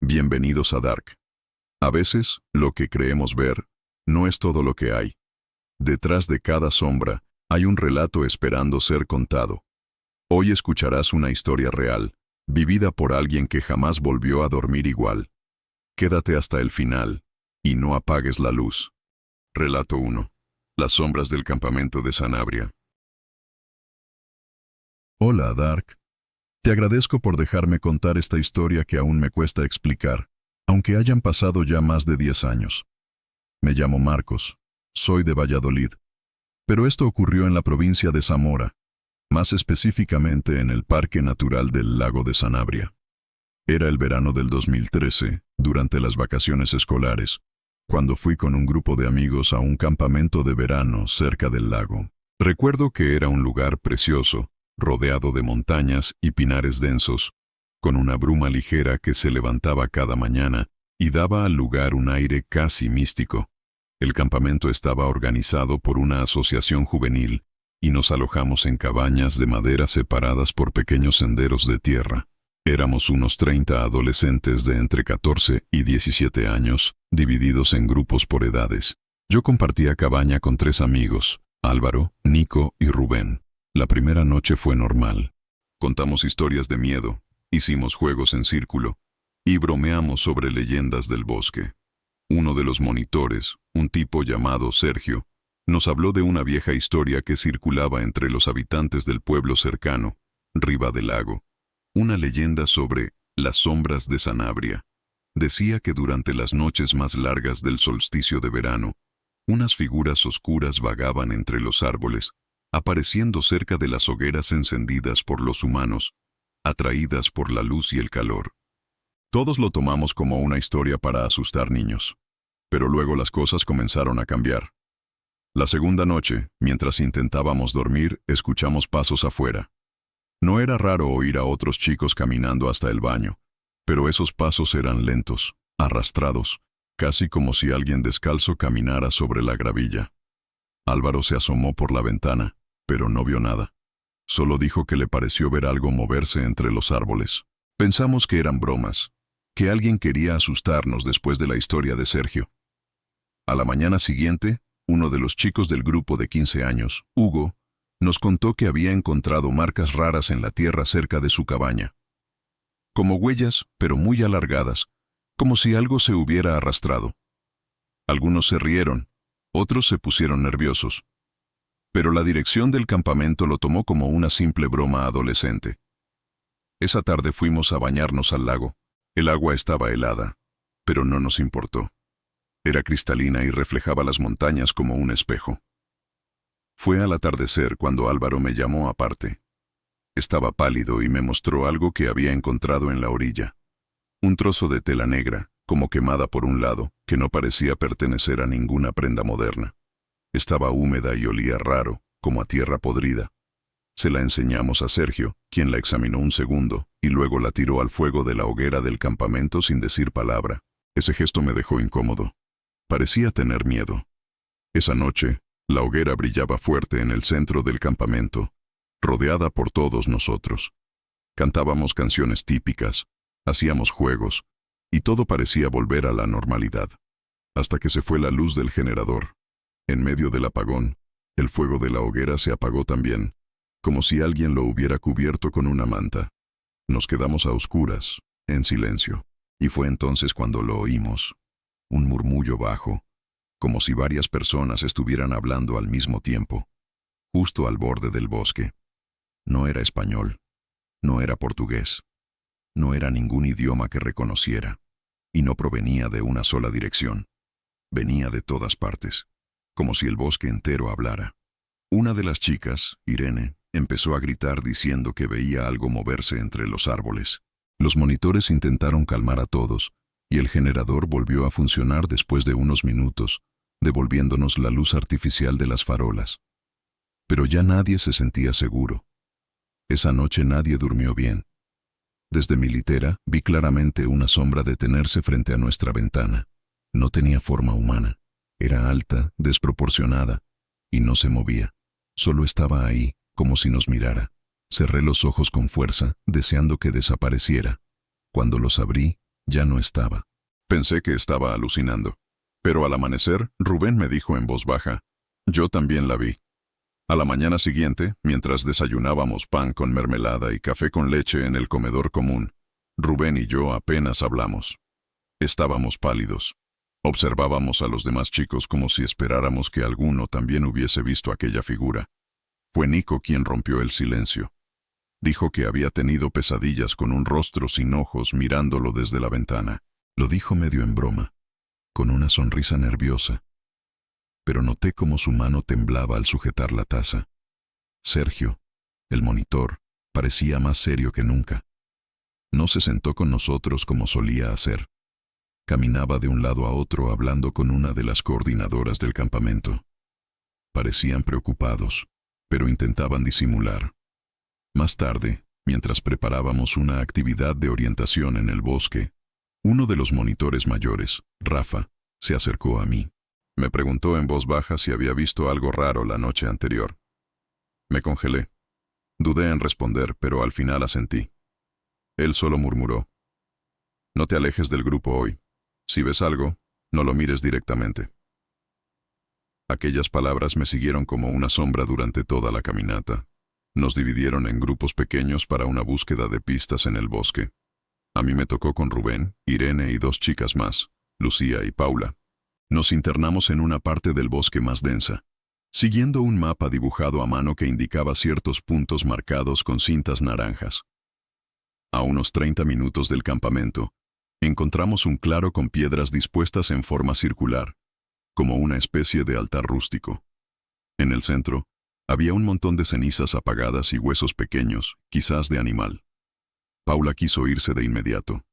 Bienvenidos a Dark. A veces, lo que creemos ver, no es todo lo que hay. Detrás de cada sombra, hay un relato esperando ser contado. Hoy escucharás una historia real, vivida por alguien que jamás volvió a dormir igual. Quédate hasta el final, y no apagues la luz. Relato 1. Las sombras del campamento de Sanabria. Hola, Dark. Te agradezco por dejarme contar esta historia que aún me cuesta explicar, aunque hayan pasado ya más de 10 años. Me llamo Marcos, soy de Valladolid, pero esto ocurrió en la provincia de Zamora, más específicamente en el Parque Natural del Lago de Sanabria. Era el verano del 2013, durante las vacaciones escolares, cuando fui con un grupo de amigos a un campamento de verano cerca del lago. Recuerdo que era un lugar precioso, rodeado de montañas y pinares densos, con una bruma ligera que se levantaba cada mañana y daba al lugar un aire casi místico. El campamento estaba organizado por una asociación juvenil y nos alojamos en cabañas de madera separadas por pequeños senderos de tierra. Éramos unos 30 adolescentes de entre 14 y 17 años, divididos en grupos por edades. Yo compartía cabaña con 3 amigos, Álvaro, Nico y Rubén. La primera noche fue normal. Contamos historias de miedo, hicimos juegos en círculo y bromeamos sobre leyendas del bosque. Uno de los monitores, un tipo llamado Sergio, nos habló de una vieja historia que circulaba entre los habitantes del pueblo cercano, Riva del Lago. Una leyenda sobre las sombras de Sanabria. Decía que durante las noches más largas del solsticio de verano, unas figuras oscuras vagaban entre los árboles, apareciendo cerca de las hogueras encendidas por los humanos, atraídas por la luz y el calor. Todos lo tomamos como una historia para asustar niños, pero luego las cosas comenzaron a cambiar. La segunda noche, mientras intentábamos dormir, escuchamos pasos afuera. No era raro oír a otros chicos caminando hasta el baño, pero esos pasos eran lentos, arrastrados, casi como si alguien descalzo caminara sobre la gravilla. Álvaro se asomó por la ventana, pero no vio nada. Solo dijo que le pareció ver algo moverse entre los árboles. Pensamos que eran bromas, que alguien quería asustarnos después de la historia de Sergio. A la mañana siguiente, uno de los chicos del grupo de 15 años, Hugo, nos contó que había encontrado marcas raras en la tierra cerca de su cabaña. Como huellas, pero muy alargadas, como si algo se hubiera arrastrado. Algunos se rieron, otros se pusieron nerviosos. Pero la dirección del campamento lo tomó como una simple broma adolescente. Esa tarde fuimos a bañarnos al lago. El agua estaba helada, pero no nos importó. Era cristalina y reflejaba las montañas como un espejo. Fue al atardecer cuando Álvaro me llamó aparte. Estaba pálido y me mostró algo que había encontrado en la orilla. Un trozo de tela negra, como quemada por un lado, que no parecía pertenecer a ninguna prenda moderna. Estaba húmeda y olía raro, como a tierra podrida. Se la enseñamos a Sergio, quien la examinó un segundo, y luego la tiró al fuego de la hoguera del campamento sin decir palabra. Ese gesto me dejó incómodo. Parecía tener miedo. Esa noche, la hoguera brillaba fuerte en el centro del campamento, rodeada por todos nosotros. Cantábamos canciones típicas, hacíamos juegos, y todo parecía volver a la normalidad. Hasta que se fue la luz del generador. En medio del apagón, el fuego de la hoguera se apagó también, como si alguien lo hubiera cubierto con una manta. Nos quedamos a oscuras, en silencio, y fue entonces cuando lo oímos. Un murmullo bajo, como si varias personas estuvieran hablando al mismo tiempo, justo al borde del bosque. No era español, no era portugués, no era ningún idioma que reconociera, y no provenía de una sola dirección. Venía de todas partes, como si el bosque entero hablara. Una de las chicas, Irene, empezó a gritar diciendo que veía algo moverse entre los árboles. Los monitores intentaron calmar a todos, y el generador volvió a funcionar después de unos minutos, devolviéndonos la luz artificial de las farolas. Pero ya nadie se sentía seguro. Esa noche nadie durmió bien. Desde mi litera vi claramente una sombra detenerse frente a nuestra ventana. No tenía forma humana. Era alta, desproporcionada, y no se movía. Solo estaba ahí, como si nos mirara. Cerré los ojos con fuerza, deseando que desapareciera. Cuando los abrí, Ya no estaba. Pensé que estaba alucinando. Pero al amanecer, Rubén me dijo en voz baja, yo también la vi. A la mañana siguiente, mientras desayunábamos pan con mermelada y café con leche en el comedor común, Rubén y yo apenas hablamos. Estábamos pálidos. Observábamos a los demás chicos como si esperáramos que alguno también hubiese visto aquella figura. Fue Nico quien rompió el silencio. Dijo que había tenido pesadillas con un rostro sin ojos mirándolo desde la ventana. Lo dijo medio en broma, con una sonrisa nerviosa. Pero noté cómo su mano temblaba al sujetar la taza. Sergio, el monitor, parecía más serio que nunca. No se sentó con nosotros como solía hacer. Caminaba de un lado a otro hablando con una de las coordinadoras del campamento. Parecían preocupados, pero intentaban disimular. Más tarde, mientras preparábamos una actividad de orientación en el bosque, uno de los monitores mayores, Rafa, se acercó a mí. Me preguntó en voz baja si había visto algo raro la noche anterior. Me congelé. Dudé en responder, pero al final asentí. Él solo murmuró: no te alejes del grupo hoy. Si ves algo, no lo mires directamente. Aquellas palabras me siguieron como una sombra durante toda la caminata. Nos dividieron en grupos pequeños para una búsqueda de pistas en el bosque. A mí me tocó con Rubén, Irene y 2 chicas más, Lucía y Paula. Nos internamos en una parte del bosque más densa, siguiendo un mapa dibujado a mano que indicaba ciertos puntos marcados con cintas naranjas. A unos 30 minutos del campamento, encontramos un claro con piedras dispuestas en forma circular, como una especie de altar rústico. En el centro, había un montón de cenizas apagadas y huesos pequeños, quizás de animal. Paula quiso irse de inmediato.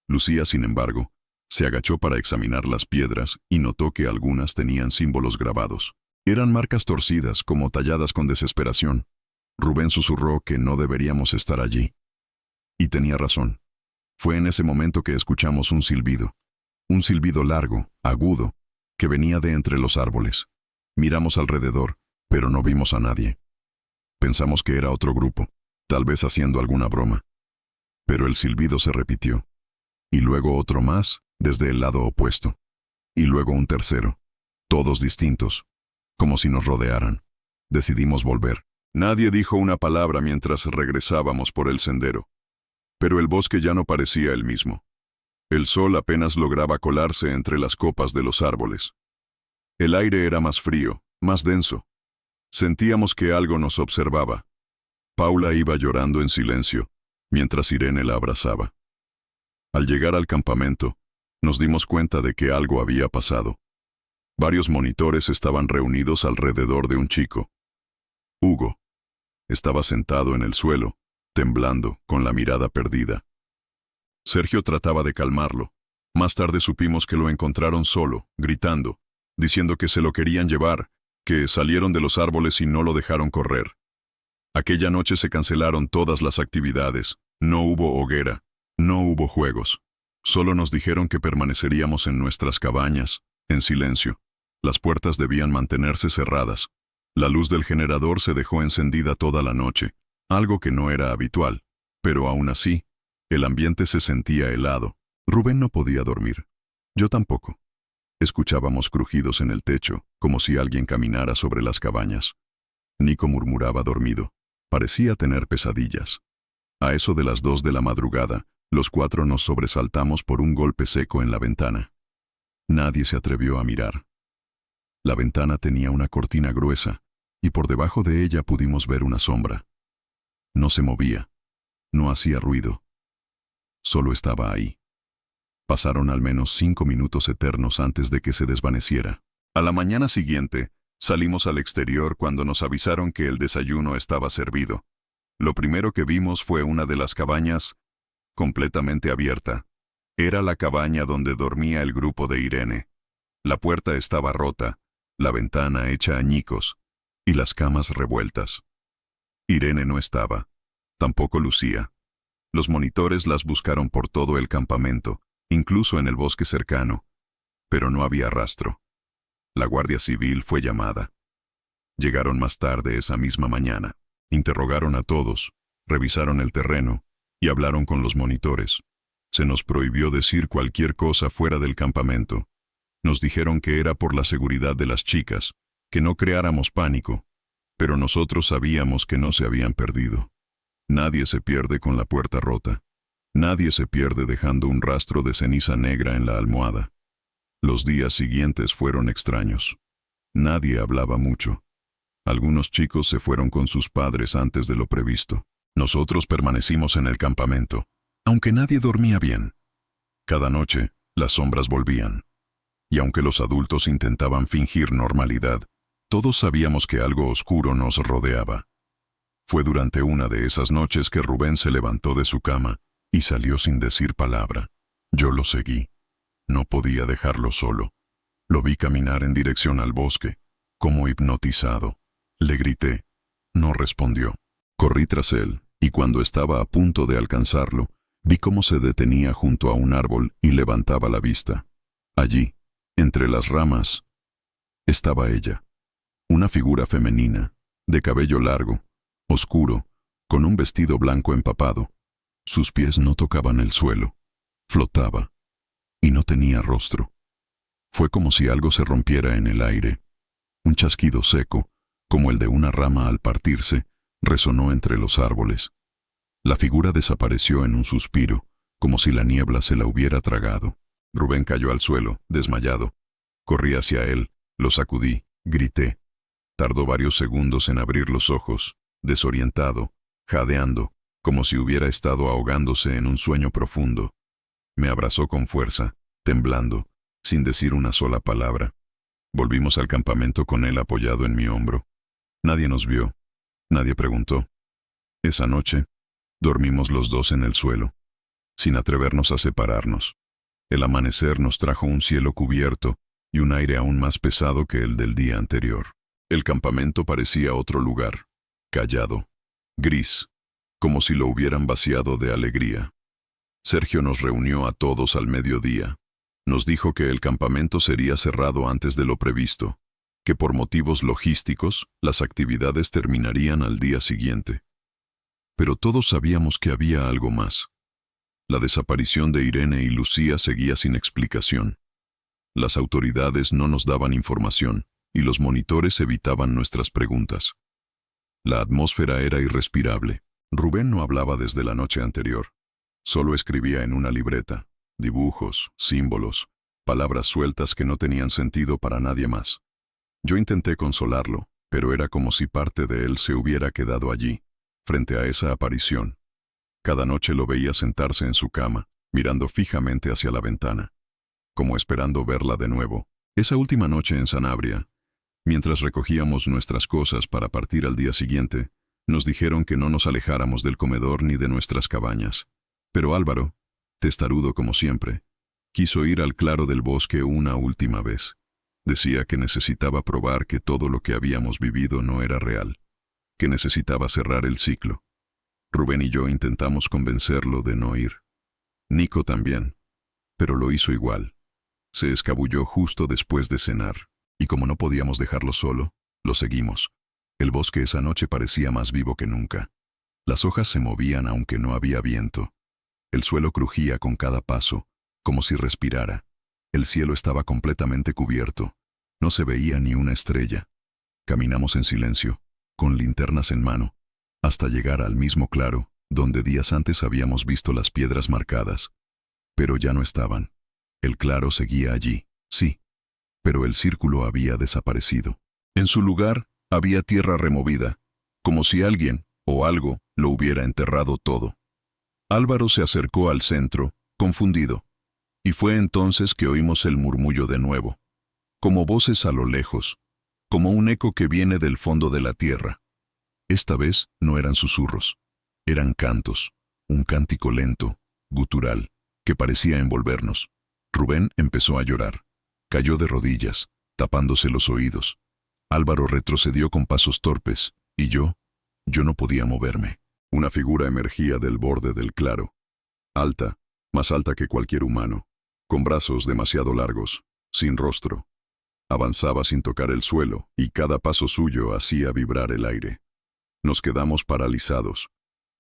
Lucía, sin embargo, se agachó para examinar las piedras y notó que algunas tenían símbolos grabados. Eran marcas torcidas, como talladas con desesperación. Rubén susurró que no deberíamos estar allí. Y tenía razón. Fue en ese momento que escuchamos un silbido largo, agudo, que venía de entre los árboles. Miramos alrededor, pero no vimos a nadie. Pensamos que era otro grupo, tal vez haciendo alguna broma. Pero el silbido se repitió. Y luego otro más, desde el lado opuesto. Y luego un tercero. Todos distintos, como si nos rodearan. Decidimos volver. Nadie dijo una palabra mientras regresábamos por el sendero. Pero el bosque ya no parecía el mismo. El sol apenas lograba colarse entre las copas de los árboles. El aire era más frío, más denso. Sentíamos que algo nos observaba. Paula iba llorando en silencio, mientras Irene la abrazaba. Al llegar al campamento, nos dimos cuenta de que algo había pasado. Varios monitores estaban reunidos alrededor de un chico. Hugo. Estaba sentado en el suelo, temblando, con la mirada perdida. Sergio trataba de calmarlo. Más tarde supimos que lo encontraron solo, gritando, diciendo que se lo querían llevar, que salieron de los árboles y no lo dejaron correr. Aquella noche se cancelaron todas las actividades. No hubo hoguera, no hubo juegos. Solo nos dijeron que permaneceríamos en nuestras cabañas, en silencio. Las puertas debían mantenerse cerradas. La luz del generador se dejó encendida toda la noche, algo que no era habitual, pero aún así, el ambiente se sentía helado. Rubén no podía dormir. Yo tampoco. Escuchábamos crujidos en el techo, como si alguien caminara sobre las cabañas. Nico murmuraba dormido. Parecía tener pesadillas. A eso de las 2 de la madrugada, los 4 nos sobresaltamos por un golpe seco en la ventana. Nadie se atrevió a mirar. La ventana tenía una cortina gruesa, y por debajo de ella pudimos ver una sombra. No se movía, no hacía ruido. Solo estaba ahí. Pasaron al menos 5 minutos eternos antes de que se desvaneciera. A la mañana siguiente, salimos al exterior cuando nos avisaron que el desayuno estaba servido. Lo primero que vimos fue una de las cabañas completamente abierta. Era la cabaña donde dormía el grupo de Irene. La puerta estaba rota, la ventana hecha añicos, y las camas revueltas. Irene no estaba, tampoco Lucía. Los monitores las buscaron por todo el campamento, incluso en el bosque cercano, pero no había rastro. La Guardia Civil fue llamada. Llegaron más tarde esa misma mañana. Interrogaron a todos, revisaron el terreno y hablaron con los monitores. Se nos prohibió decir cualquier cosa fuera del campamento. Nos dijeron que era por la seguridad de las chicas, que no creáramos pánico, pero nosotros sabíamos que no se habían perdido. Nadie se pierde con la puerta rota. Nadie se pierde dejando un rastro de ceniza negra en la almohada. Los días siguientes fueron extraños. Nadie hablaba mucho. Algunos chicos se fueron con sus padres antes de lo previsto. Nosotros permanecimos en el campamento, aunque nadie dormía bien. Cada noche, las sombras volvían. Y aunque los adultos intentaban fingir normalidad, todos sabíamos que algo oscuro nos rodeaba. Fue durante una de esas noches que Rubén se levantó de su cama y salió sin decir palabra. Yo lo seguí. No podía dejarlo solo. Lo vi caminar en dirección al bosque, como hipnotizado. Le grité. No respondió. Corrí tras él, y cuando estaba a punto de alcanzarlo, vi cómo se detenía junto a un árbol y levantaba la vista. Allí, entre las ramas, estaba ella. Una figura femenina, de cabello largo, oscuro, con un vestido blanco empapado. Sus pies no tocaban el suelo. Flotaba. Y no tenía rostro. Fue como si algo se rompiera en el aire. Un chasquido seco, como el de una rama al partirse, resonó entre los árboles. La figura desapareció en un suspiro, como si la niebla se la hubiera tragado. Rubén cayó al suelo, desmayado. Corrí hacia él, lo sacudí, grité. Tardó varios segundos en abrir los ojos, desorientado, jadeando, como si hubiera estado ahogándose en un sueño profundo. Me abrazó con fuerza, temblando, sin decir una sola palabra. Volvimos al campamento con él apoyado en mi hombro. Nadie nos vio. Nadie preguntó. Esa noche, dormimos los dos en el suelo, sin atrevernos a separarnos. El amanecer nos trajo un cielo cubierto y un aire aún más pesado que el del día anterior. El campamento parecía otro lugar, callado, gris, como si lo hubieran vaciado de alegría. Sergio nos reunió a todos al mediodía. Nos dijo que el campamento sería cerrado antes de lo previsto, que por motivos logísticos las actividades terminarían al día siguiente. Pero todos sabíamos que había algo más. La desaparición de Irene y Lucía seguía sin explicación. Las autoridades no nos daban información y los monitores evitaban nuestras preguntas. La atmósfera era irrespirable. Rubén no hablaba desde la noche anterior. Solo escribía en una libreta, dibujos, símbolos, palabras sueltas que no tenían sentido para nadie más. Yo intenté consolarlo, pero era como si parte de él se hubiera quedado allí, frente a esa aparición. Cada noche lo veía sentarse en su cama, mirando fijamente hacia la ventana, como esperando verla de nuevo. Esa última noche en Sanabria, mientras recogíamos nuestras cosas para partir al día siguiente, nos dijeron que no nos alejáramos del comedor ni de nuestras cabañas. Pero Álvaro, testarudo como siempre, quiso ir al claro del bosque una última vez. Decía que necesitaba probar que todo lo que habíamos vivido no era real, que necesitaba cerrar el ciclo. Rubén y yo intentamos convencerlo de no ir. Nico también, pero lo hizo igual. Se escabulló justo después de cenar, y como no podíamos dejarlo solo, lo seguimos. El bosque esa noche parecía más vivo que nunca. Las hojas se movían aunque no había viento. El suelo crujía con cada paso, como si respirara. El cielo estaba completamente cubierto. No se veía ni una estrella. Caminamos en silencio, con linternas en mano, hasta llegar al mismo claro, donde días antes habíamos visto las piedras marcadas. Pero ya no estaban. El claro seguía allí, sí, pero el círculo había desaparecido. En su lugar había tierra removida, como si alguien o algo lo hubiera enterrado todo. Álvaro se acercó al centro, confundido, y fue entonces que oímos el murmullo de nuevo, como voces a lo lejos, como un eco que viene del fondo de la tierra. Esta vez no eran susurros, eran cantos, un cántico lento, gutural, que parecía envolvernos. Rubén empezó a llorar. Cayó de rodillas, tapándose los oídos. Álvaro retrocedió con pasos torpes, y yo no podía moverme. Una figura emergía del borde del claro. Alta, más alta que cualquier humano, con brazos demasiado largos, sin rostro. Avanzaba sin tocar el suelo, y cada paso suyo hacía vibrar el aire. Nos quedamos paralizados.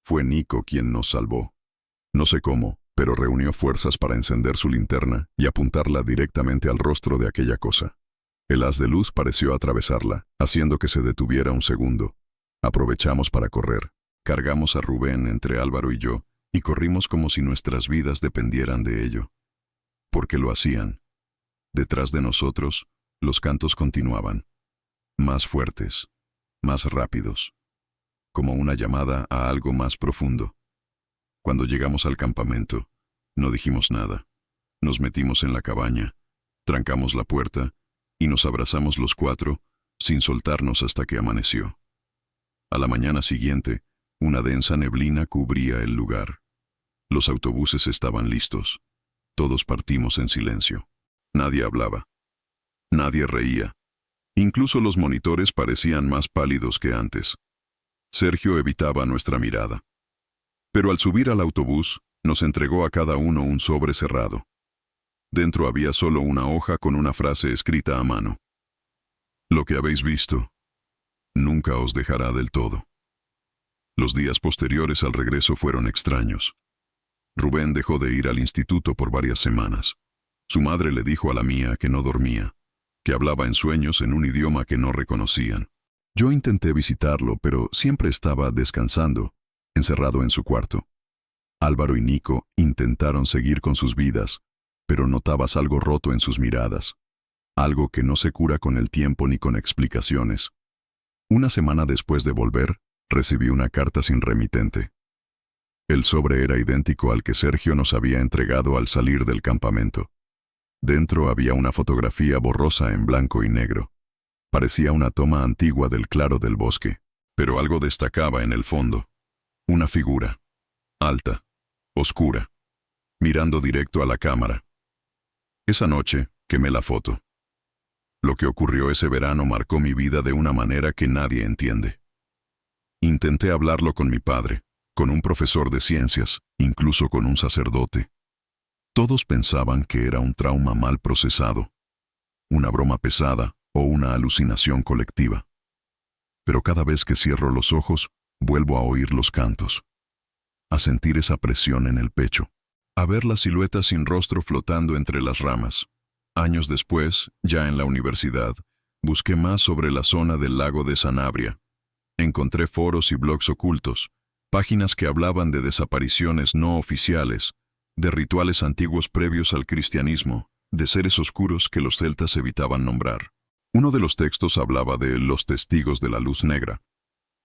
Fue Nico quien nos salvó. No sé cómo, pero reunió fuerzas para encender su linterna y apuntarla directamente al rostro de aquella cosa. El haz de luz pareció atravesarla, haciendo que se detuviera un segundo. Aprovechamos para correr. Cargamos a Rubén entre Álvaro y yo, y corrimos como si nuestras vidas dependieran de ello. ¿Por qué lo hacían? Detrás de nosotros, los cantos continuaban, más fuertes, más rápidos, como una llamada a algo más profundo. Cuando llegamos al campamento, no dijimos nada. Nos metimos en la cabaña, trancamos la puerta y nos abrazamos los cuatro, sin soltarnos hasta que amaneció. A la mañana siguiente, una densa neblina cubría el lugar. Los autobuses estaban listos. Todos partimos en silencio. Nadie hablaba. Nadie reía. Incluso los monitores parecían más pálidos que antes. Sergio evitaba nuestra mirada. Pero al subir al autobús, nos entregó a cada uno un sobre cerrado. Dentro había solo una hoja con una frase escrita a mano. Lo que habéis visto nunca os dejará del todo. Los días posteriores al regreso fueron extraños. Rubén dejó de ir al instituto por varias semanas. Su madre le dijo a la mía que no dormía, que hablaba en sueños en un idioma que no reconocían. Yo intenté visitarlo, pero siempre estaba descansando, encerrado en su cuarto. Álvaro y Nico intentaron seguir con sus vidas, pero notabas algo roto en sus miradas, algo que no se cura con el tiempo ni con explicaciones. Una semana después de volver, recibí una carta sin remitente. El sobre era idéntico al que Sergio nos había entregado al salir del campamento. Dentro había una fotografía borrosa en blanco y negro. Parecía una toma antigua del claro del bosque, pero algo destacaba en el fondo. Una figura, alta, oscura, mirando directo a la cámara. Esa noche, quemé la foto. Lo que ocurrió ese verano marcó mi vida de una manera que nadie entiende. Intenté hablarlo con mi padre, con un profesor de ciencias, incluso con un sacerdote. Todos pensaban que era un trauma mal procesado, una broma pesada o una alucinación colectiva. Pero cada vez que cierro los ojos, vuelvo a oír los cantos, a sentir esa presión en el pecho, a ver la silueta sin rostro flotando entre las ramas. Años después, ya en la universidad, busqué más sobre la zona del lago de Sanabria. Encontré foros y blogs ocultos, páginas que hablaban de desapariciones no oficiales, de rituales antiguos previos al cristianismo, de seres oscuros que los celtas evitaban nombrar. Uno de los textos hablaba de los testigos de la luz negra,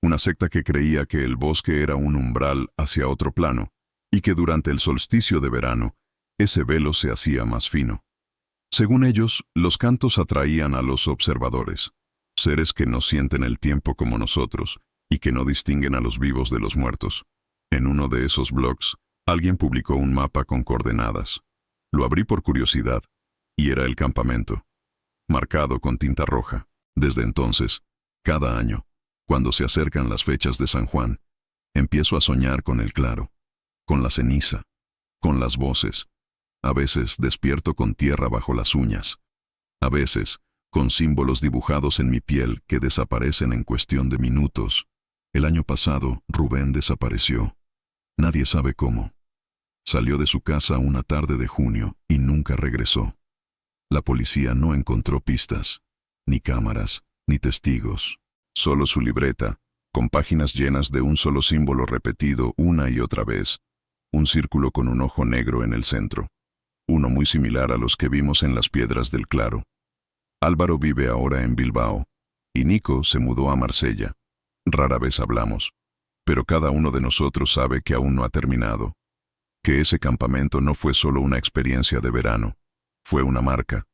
una secta que creía que el bosque era un umbral hacia otro plano, y que durante el solsticio de verano, ese velo se hacía más fino. Según ellos, los cantos atraían a los observadores, seres que no sienten el tiempo como nosotros, y que no distinguen a los vivos de los muertos. En uno de esos blogs, alguien publicó un mapa con coordenadas. Lo abrí por curiosidad, y era el campamento, marcado con tinta roja. Desde entonces, cada año, cuando se acercan las fechas de San Juan, empiezo a soñar con el claro, con la ceniza, con las voces. A veces despierto con tierra bajo las uñas. A veces, con símbolos dibujados en mi piel que desaparecen en cuestión de minutos. El año pasado, Rubén desapareció. Nadie sabe cómo. Salió de su casa una tarde de junio y nunca regresó. La policía no encontró pistas, ni cámaras, ni testigos. Solo su libreta, con páginas llenas de un solo símbolo repetido una y otra vez. Un círculo con un ojo negro en el centro. Uno muy similar a los que vimos en las piedras del claro. Álvaro vive ahora en Bilbao, y Nico se mudó a Marsella. Rara vez hablamos, pero cada uno de nosotros sabe que aún no ha terminado, que ese campamento no fue solo una experiencia de verano, fue una marca,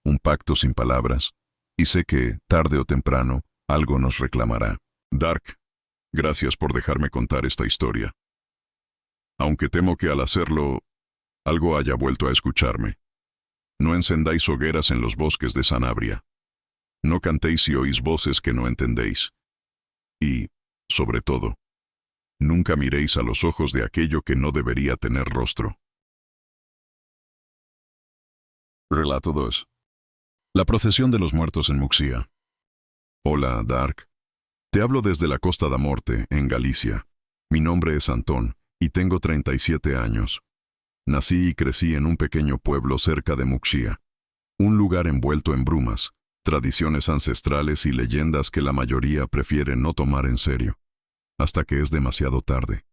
un pacto sin palabras, y sé que, tarde o temprano, algo nos reclamará. Dark, gracias por dejarme contar esta historia. Aunque temo que al hacerlo, algo haya vuelto a escucharme. No encendáis hogueras en los bosques de Sanabria. No cantéis si oís voces que no entendéis. Y, sobre todo, nunca miréis a los ojos de aquello que no debería tener rostro. Relato 2. La procesión de los muertos en Muxía. Hola, Dark. Te hablo desde la Costa da Morte, en Galicia. Mi nombre es Antón, y tengo 37 años. Nací y crecí en un pequeño pueblo cerca de Muxía, un lugar envuelto en brumas, tradiciones ancestrales y leyendas que la mayoría prefiere no tomar en serio, hasta que es demasiado tarde.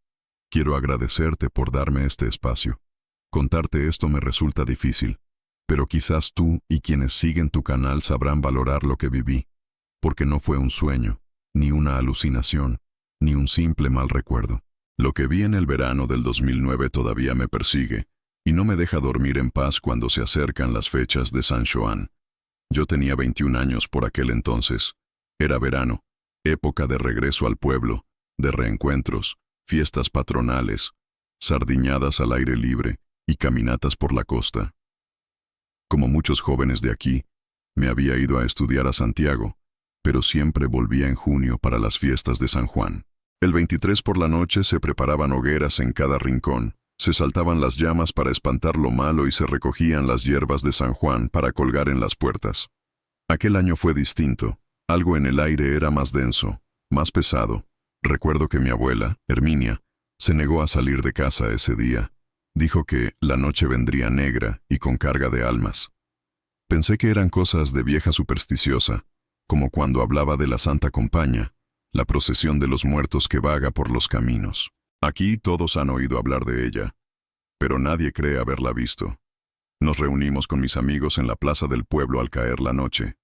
Quiero agradecerte por darme este espacio. Contarte esto me resulta difícil, pero quizás tú y quienes siguen tu canal sabrán valorar lo que viví, porque no fue un sueño, ni una alucinación, ni un simple mal recuerdo. Lo que vi en el verano del 2009 todavía me persigue, y no me deja dormir en paz cuando se acercan las fechas de San Xoán. Yo tenía 21 años por aquel entonces. Era verano, época de regreso al pueblo, de reencuentros, fiestas patronales, sardiñadas al aire libre y caminatas por la costa. Como muchos jóvenes de aquí, me había ido a estudiar a Santiago, pero siempre volvía en junio para las fiestas de San Juan. El 23 por la noche se preparaban hogueras en cada rincón, se saltaban las llamas para espantar lo malo y se recogían las hierbas de San Juan para colgar en las puertas. Aquel año fue distinto, algo en el aire era más denso, más pesado. Recuerdo que mi abuela, Herminia, se negó a salir de casa ese día. Dijo que la noche vendría negra y con carga de almas. Pensé que eran cosas de vieja supersticiosa, como cuando hablaba de la Santa Compaña, la procesión de los muertos que vaga por los caminos. Aquí todos han oído hablar de ella, pero nadie cree haberla visto. Nos reunimos con mis amigos en la plaza del pueblo al caer la noche.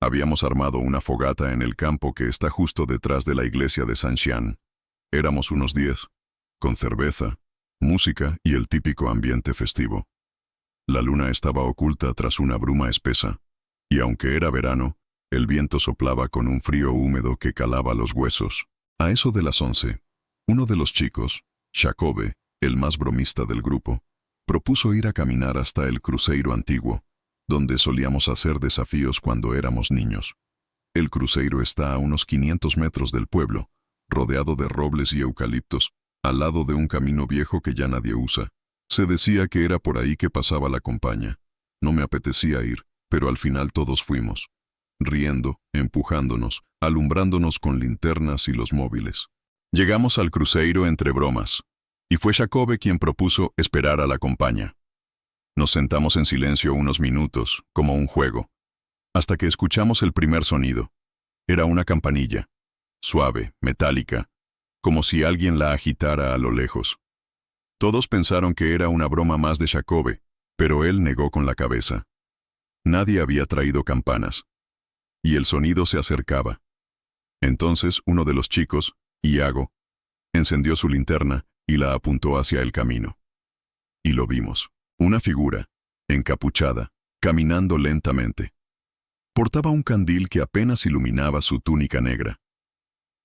Habíamos armado una fogata en el campo que está justo detrás de la iglesia de San Xián. Éramos unos 10, con cerveza, música y el típico ambiente festivo. La luna estaba oculta tras una bruma espesa, y aunque era verano, el viento soplaba con un frío húmedo que calaba los huesos. A eso de las 11, uno de los chicos, Jacobe, el más bromista del grupo, propuso ir a caminar hasta el Cruzeiro antiguo, donde solíamos hacer desafíos cuando éramos niños. El Cruzeiro está a unos 500 metros del pueblo, rodeado de robles y eucaliptos, al lado de un camino viejo que ya nadie usa. Se decía que era por ahí que pasaba la compañía. No me apetecía ir, pero al final todos fuimos, riendo, empujándonos, alumbrándonos con linternas y los móviles. Llegamos al Cruzeiro entre bromas, y fue Jacobe quien propuso esperar a la compañía. Nos sentamos en silencio unos minutos, como un juego, hasta que escuchamos el primer sonido. Era una campanilla, suave, metálica, como si alguien la agitara a lo lejos. Todos pensaron que era una broma más de Jacobe, pero él negó con la cabeza. Nadie había traído campanas, y el sonido se acercaba. Entonces uno de los chicos, Iago, encendió su linterna y la apuntó hacia el camino. Y lo vimos. Una figura, encapuchada, caminando lentamente. Portaba un candil que apenas iluminaba su túnica negra.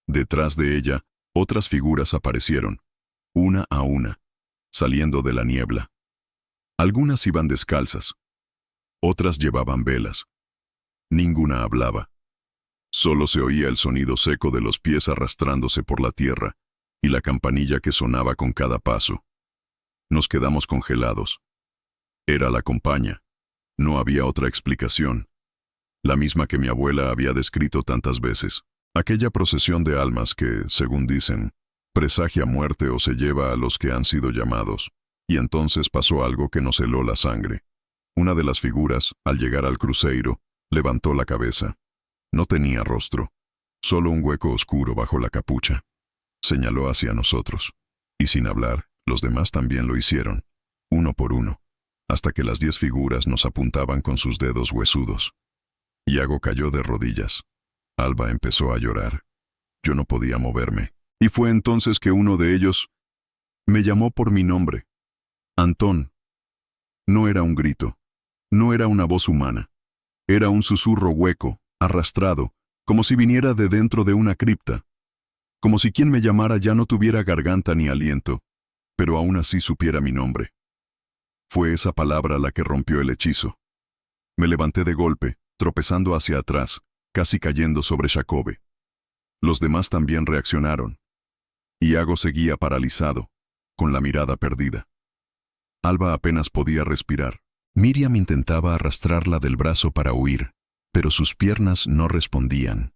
Detrás de ella, otras figuras aparecieron, una a una, saliendo de la niebla. Algunas iban descalzas. Otras llevaban velas. Ninguna hablaba. Solo se oía el sonido seco de los pies arrastrándose por la tierra y la campanilla que sonaba con cada paso. Nos quedamos congelados. Era la compañía. No había otra explicación. La misma que mi abuela había descrito tantas veces. Aquella procesión de almas que, según dicen, presagia muerte o se lleva a los que han sido llamados. Y entonces pasó algo que nos heló la sangre. Una de las figuras, al llegar al Cruzeiro, levantó la cabeza. No tenía rostro, solo un hueco oscuro bajo la capucha. Señaló hacia nosotros, y sin hablar, los demás también lo hicieron, uno por uno, hasta que las 10 figuras nos apuntaban con sus dedos huesudos. Iago cayó de rodillas. Alba empezó a llorar. Yo no podía moverme, y fue entonces que uno de ellos me llamó por mi nombre. Antón. No era un grito, no era una voz humana, era un susurro hueco, arrastrado, como si viniera de dentro de una cripta, como si quien me llamara ya no tuviera garganta ni aliento, pero aún así supiera mi nombre. Fue esa palabra la que rompió el hechizo. Me levanté de golpe, tropezando hacia atrás, casi cayendo sobre Jacobe. Los demás también reaccionaron. Iago seguía paralizado, con la mirada perdida. Alba apenas podía respirar. Miriam intentaba arrastrarla del brazo para huir, pero sus piernas no respondían.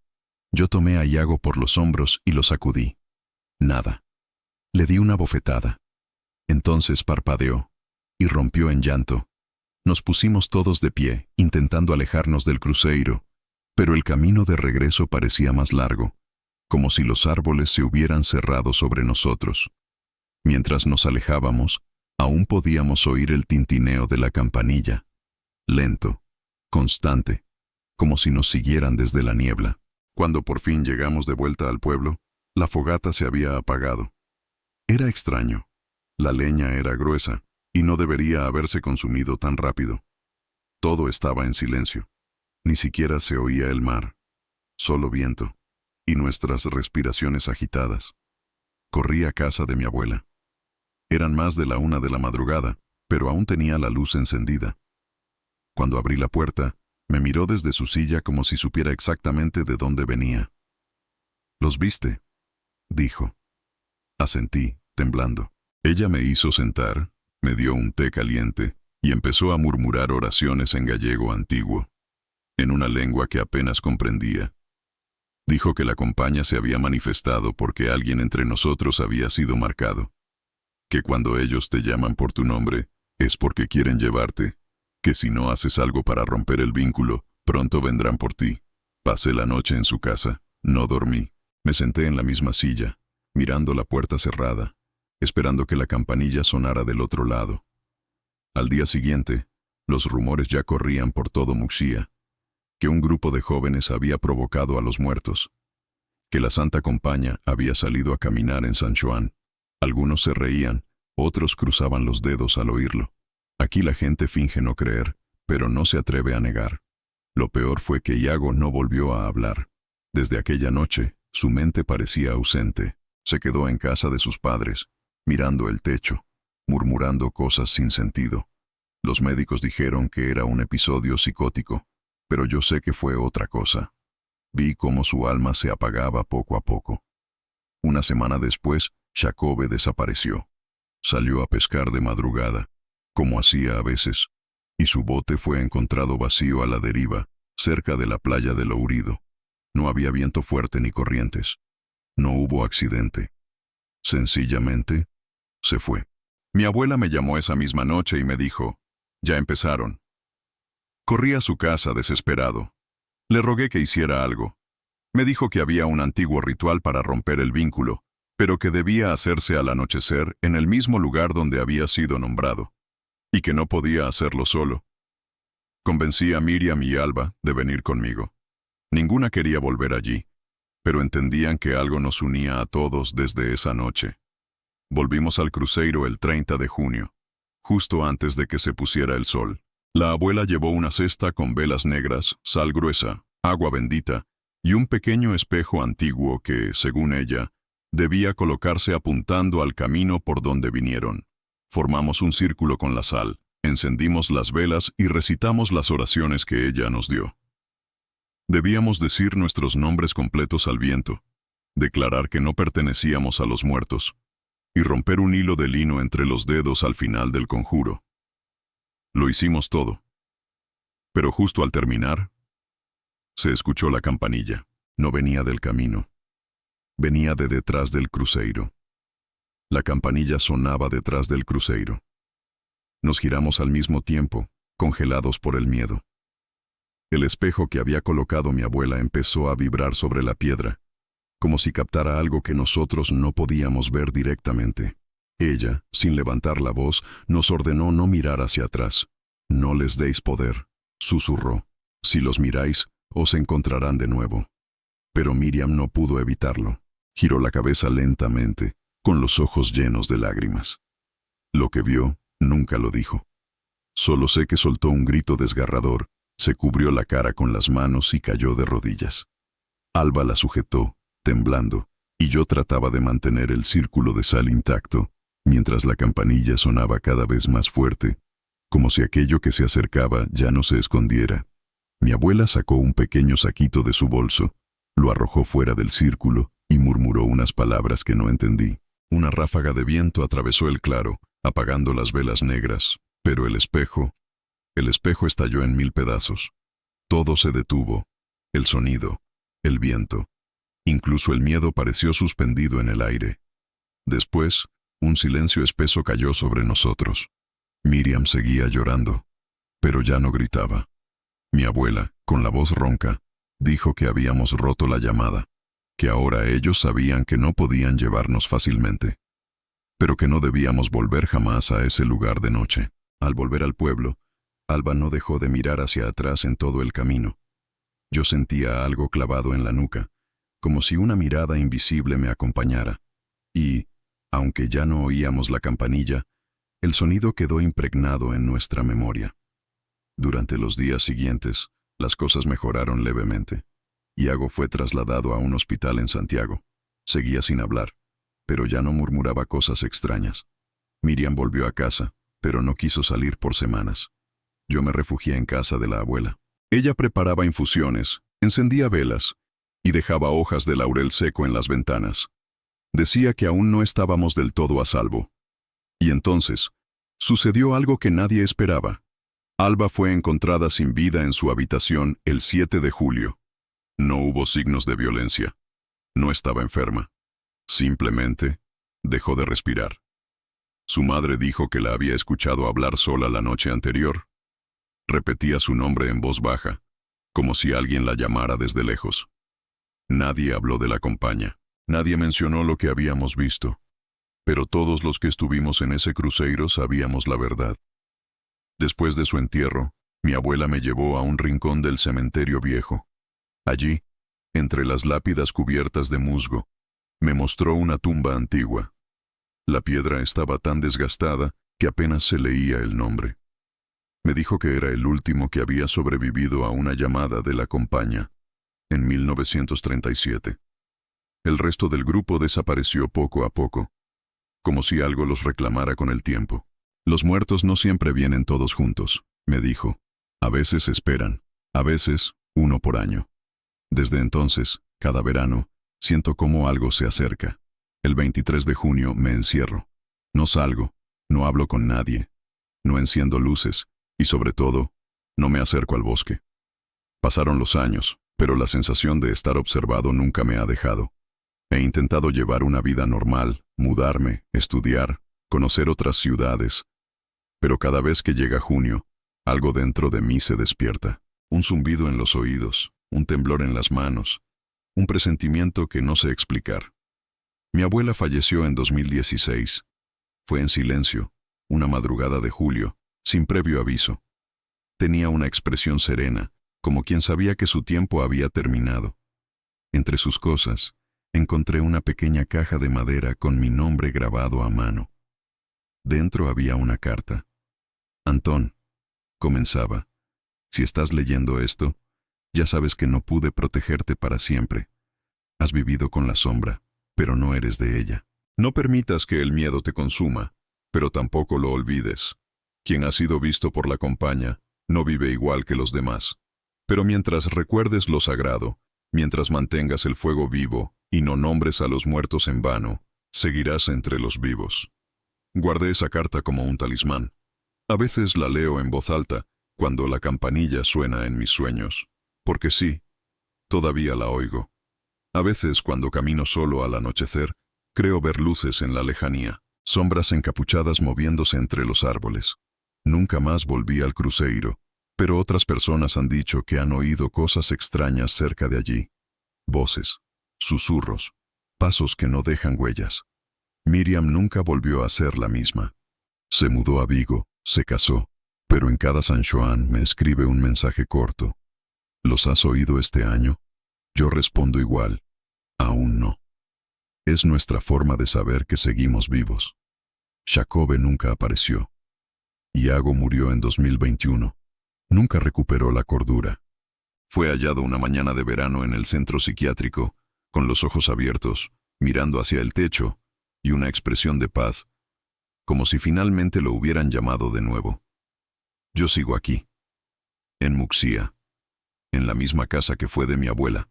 Yo tomé a Iago por los hombros y lo sacudí. Nada. Le di una bofetada. Entonces parpadeó. y rompió en llanto. Nos pusimos todos de pie, intentando alejarnos del cruceiro, pero el camino de regreso parecía más largo, como si los árboles se hubieran cerrado sobre nosotros. Mientras nos alejábamos, aún podíamos oír el tintineo de la campanilla, lento, constante, como si nos siguieran desde la niebla. Cuando por fin llegamos de vuelta al pueblo, la fogata se había apagado. Era extraño. La leña era gruesa, y no debería haberse consumido tan rápido. Todo estaba en silencio. Ni siquiera se oía el mar, solo viento, y nuestras respiraciones agitadas. Corrí a casa de mi abuela. Eran más de la 1 de la madrugada, pero aún tenía la luz encendida. Cuando abrí la puerta, me miró desde su silla como si supiera exactamente de dónde venía. «¿Los viste?», dijo. Asentí, temblando. Ella me hizo sentar, me dio un té caliente y empezó a murmurar oraciones en gallego antiguo, en una lengua que apenas comprendía. Dijo que la compañía se había manifestado porque alguien entre nosotros había sido marcado, que cuando ellos te llaman por tu nombre es porque quieren llevarte, que si no haces algo para romper el vínculo, pronto vendrán por ti. Pasé la noche en su casa, no dormí. Me senté en la misma silla, mirando la puerta cerrada, esperando que la campanilla sonara del otro lado. Al día siguiente, los rumores ya corrían por todo Muxía, que un grupo de jóvenes había provocado a los muertos, que la Santa Compañía había salido a caminar en San Xoán. Algunos se reían, otros cruzaban los dedos al oírlo. Aquí la gente finge no creer, pero no se atreve a negar. Lo peor fue que Iago no volvió a hablar. Desde aquella noche, su mente parecía ausente. Se quedó en casa de sus padres, mirando el techo, murmurando cosas sin sentido. Los médicos dijeron que era un episodio psicótico, pero yo sé que fue otra cosa. Vi cómo su alma se apagaba poco a poco. Una semana después, Jacobe desapareció. Salió a pescar de madrugada, como hacía a veces, y su bote fue encontrado vacío a la deriva, cerca de la playa de Lourido. No había viento fuerte ni corrientes. No hubo accidente. Sencillamente, se fue. Mi abuela me llamó esa misma noche y me dijo, «Ya empezaron». Corrí a su casa desesperado. Le rogué que hiciera algo. Me dijo que había un antiguo ritual para romper el vínculo, pero que debía hacerse al anochecer en el mismo lugar donde había sido nombrado, y que no podía hacerlo solo. Convencí a Miriam y Alba de venir conmigo. Ninguna quería volver allí, pero entendían que algo nos unía a todos desde esa noche. Volvimos al cruceiro el 30 de junio, justo antes de que se pusiera el sol. La abuela llevó una cesta con velas negras, sal gruesa, agua bendita y un pequeño espejo antiguo que, según ella, debía colocarse apuntando al camino por donde vinieron. Formamos un círculo con la sal, encendimos las velas y recitamos las oraciones que ella nos dio. Debíamos decir nuestros nombres completos al viento, declarar que no pertenecíamos a los muertos, y romper un hilo de lino entre los dedos al final del conjuro. Lo hicimos todo. Pero justo al terminar, se escuchó la campanilla. No venía del camino. Venía de detrás del cruceiro. La campanilla sonaba detrás del cruceiro. Nos giramos al mismo tiempo, congelados por el miedo. El espejo que había colocado mi abuela empezó a vibrar sobre la piedra, como si captara algo que nosotros no podíamos ver directamente. Ella, sin levantar la voz, nos ordenó no mirar hacia atrás. «No les deis poder», susurró. «Si los miráis, os encontrarán de nuevo». Pero Miriam no pudo evitarlo. Giró la cabeza lentamente, con los ojos llenos de lágrimas. Lo que vio, nunca lo dijo. Solo sé que soltó un grito desgarrador, se cubrió la cara con las manos y cayó de rodillas. Alba la sujetó, temblando, y yo trataba de mantener el círculo de sal intacto, mientras la campanilla sonaba cada vez más fuerte, como si aquello que se acercaba ya no se escondiera. Mi abuela sacó un pequeño saquito de su bolso, lo arrojó fuera del círculo y murmuró unas palabras que no entendí. Una ráfaga de viento atravesó el claro, apagando las velas negras, pero el espejo estalló en 1000 pedazos. Todo se detuvo, el sonido, el viento. Incluso el miedo pareció suspendido en el aire. Después, un silencio espeso cayó sobre nosotros. Miriam seguía llorando, pero ya no gritaba. Mi abuela, con la voz ronca, dijo que habíamos roto la llamada, que ahora ellos sabían que no podían llevarnos fácilmente, pero que no debíamos volver jamás a ese lugar de noche. Al volver al pueblo, Alba no dejó de mirar hacia atrás en todo el camino. Yo sentía algo clavado en la nuca, como si una mirada invisible me acompañara, y, aunque ya no oíamos la campanilla, el sonido quedó impregnado en nuestra memoria. Durante los días siguientes, las cosas mejoraron levemente. Iago fue trasladado a un hospital en Santiago. Seguía sin hablar, pero ya no murmuraba cosas extrañas. Miriam volvió a casa, pero no quiso salir por semanas. Yo me refugié en casa de la abuela. Ella preparaba infusiones, encendía velas y dejaba hojas de laurel seco en las ventanas. Decía que aún no estábamos del todo a salvo. Y entonces, sucedió algo que nadie esperaba. Alba fue encontrada sin vida en su habitación el 7 de julio. No hubo signos de violencia. No estaba enferma. Simplemente dejó de respirar. Su madre dijo que la había escuchado hablar sola la noche anterior. Repetía su nombre en voz baja, como si alguien la llamara desde lejos. Nadie habló de la compañía. Nadie mencionó lo que habíamos visto. Pero todos los que estuvimos en ese cruceiro sabíamos la verdad. Después de su entierro, mi abuela me llevó a un rincón del cementerio viejo. Allí, entre las lápidas cubiertas de musgo, me mostró una tumba antigua. La piedra estaba tan desgastada que apenas se leía el nombre. Me dijo que era el último que había sobrevivido a una llamada de la compañía, en 1937. El resto del grupo desapareció poco a poco, como si algo los reclamara con el tiempo. Los muertos no siempre vienen todos juntos, me dijo. A veces esperan, a veces uno por año. Desde entonces, cada verano, siento como algo se acerca. El 23 de junio me encierro. No salgo, no hablo con nadie, no enciendo luces y, sobre todo, no me acerco al bosque. Pasaron los años, pero la sensación de estar observado nunca me ha dejado. He intentado llevar una vida normal, mudarme, estudiar, conocer otras ciudades, pero cada vez que llega junio, algo dentro de mí se despierta. Un zumbido en los oídos, un temblor en las manos, un presentimiento que no sé explicar. Mi abuela falleció en 2016. Fue en silencio, una madrugada de julio, sin previo aviso. Tenía una expresión serena, como quien sabía que su tiempo había terminado. Entre sus cosas, encontré una pequeña caja de madera con mi nombre grabado a mano. Dentro había una carta. Antón, comenzaba, si estás leyendo esto, ya sabes que no pude protegerte para siempre. Has vivido con la sombra, pero no eres de ella. No permitas que el miedo te consuma, pero tampoco lo olvides. Quien ha sido visto por la compañía no vive igual que los demás. Pero mientras recuerdes lo sagrado, mientras mantengas el fuego vivo y no nombres a los muertos en vano, seguirás entre los vivos. Guardé esa carta como un talismán. A veces la leo en voz alta cuando la campanilla suena en mis sueños, porque sí, todavía la oigo. A veces cuando camino solo al anochecer, creo ver luces en la lejanía, sombras encapuchadas moviéndose entre los árboles. Nunca más volví al cruceiro, pero otras personas han dicho que han oído cosas extrañas cerca de allí. Voces, susurros, pasos que no dejan huellas. Miriam nunca volvió a ser la misma. Se mudó a Vigo, se casó, pero en cada San Xoán me escribe un mensaje corto. ¿Los has oído este año? Yo respondo igual, aún no. Es nuestra forma de saber que seguimos vivos. Jacobe nunca apareció. Iago murió en 2021. Nunca recuperó la cordura. Fue hallado una mañana de verano en el centro psiquiátrico, con los ojos abiertos, mirando hacia el techo, y una expresión de paz, como si finalmente lo hubieran llamado de nuevo. Yo sigo aquí, en Muxía, en la misma casa que fue de mi abuela.